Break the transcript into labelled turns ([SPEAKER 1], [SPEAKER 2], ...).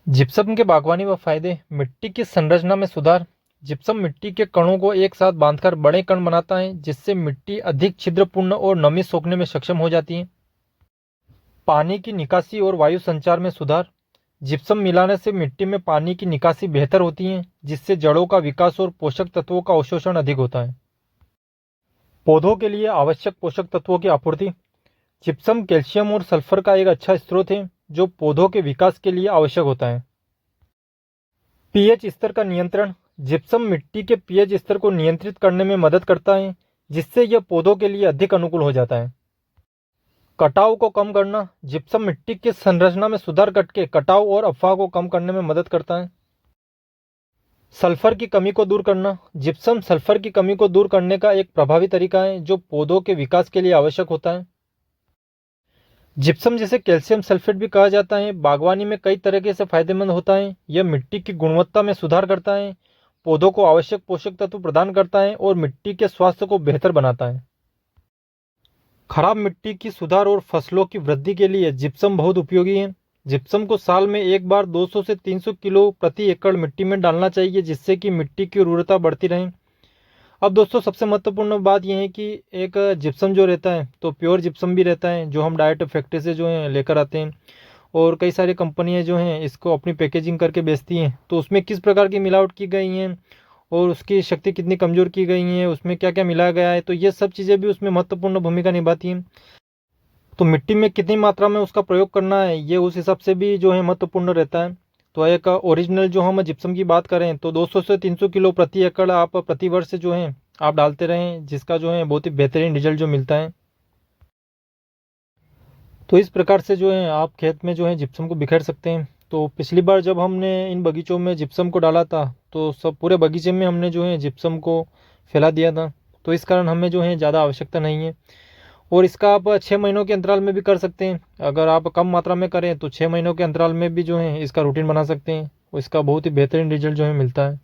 [SPEAKER 1] Gypsum के बागवानी व फायदे। मिट्टी की संरचना में सुधार। जिप्सम मिट्टी के कणों को एक साथ बांधकर बड़े कण बनाता है, जिससे मिट्टी अधिक छिद्रपूर्ण और नमी सोखने में सक्षम हो जाती है। पानी की निकासी और वायु संचार में सुधार। जिप्सम मिलाने से मिट्टी में पानी की निकासी बेहतर होती है, जिससे जड़ों का विकास और पोषक तत्वों का अवशोषण अधिक होता है। पौधों के लिए आवश्यक पोषक तत्वों की आपूर्ति। जिप्सम कैल्शियम और सल्फर का एक अच्छा स्रोत है, जो पौधों के विकास के लिए आवश्यक होता है। पीएच स्तर का नियंत्रण। जिप्सम मिट्टी के पीएच स्तर को नियंत्रित करने में मदद करता है, जिससे यह पौधों के लिए अधिक अनुकूल हो जाता है। कटाव को कम करना। जिप्सम मिट्टी की संरचना में सुधार करके कटाव और अफवाह को कम करने में मदद करता है। सल्फर की कमी को दूर करना। जिप्सम सल्फर की कमी को दूर करने का एक प्रभावी तरीका है, जो पौधों के विकास के लिए आवश्यक होता है। जिप्सम, जिसे कैल्शियम सल्फेट भी कहा जाता है, बागवानी में कई तरीके से फायदेमंद होता है। यह मिट्टी की गुणवत्ता में सुधार करता है, पौधों को आवश्यक पोषक तत्व प्रदान करता है और मिट्टी के स्वास्थ्य को बेहतर बनाता है। खराब मिट्टी की सुधार और फसलों की वृद्धि के लिए जिप्सम बहुत उपयोगी है। जिप्सम को साल में एक बार 200 से 300 किलो प्रति एकड़ मिट्टी में डालना चाहिए, जिससे कि मिट्टी की उर्वरता बढ़ती रहे। अब दोस्तों, सबसे महत्वपूर्ण बात यह है कि एक जिप्सम जो रहता है, तो प्योर जिप्सम भी रहता है, जो हम डायरेक्ट फैक्ट्री से जो है लेकर आते हैं। और कई सारी कंपनियां जो हैं इसको अपनी पैकेजिंग करके बेचती हैं, तो उसमें किस प्रकार की मिलावट की गई हैं और उसकी शक्ति कितनी कमज़ोर की गई है, उसमें क्या क्या मिलाया गया है, तो ये सब चीज़ें भी उसमें महत्वपूर्ण भूमिका निभाती हैं। तो मिट्टी में कितनी मात्रा में उसका प्रयोग करना है, ये उस हिसाब से भी जो है महत्वपूर्ण रहता है। तो एक ओरिजिनल जो हम जिप्सम की बात करें तो 200 से 300 किलो प्रति एकड़ आप प्रति वर्ष जो है आप डालते रहें, जिसका जो है बहुत ही बेहतरीन रिजल्ट जो मिलता है। तो इस प्रकार से जो है आप खेत में जो है जिप्सम को बिखेर सकते हैं। तो पिछली बार जब हमने इन बगीचों में जिप्सम को डाला था, तो सब पूरे बगीचे में हमने जो है जिप्सम को फैला दिया था। तो इस कारण हमें जो है ज़्यादा आवश्यकता नहीं है। और इसका आप 6 महीनों के अंतराल में भी कर सकते हैं। अगर आप कम मात्रा में करें तो 6 महीनों के अंतराल में भी जो है इसका रूटीन बना सकते हैं और इसका बहुत ही बेहतरीन रिजल्ट जो है मिलता है।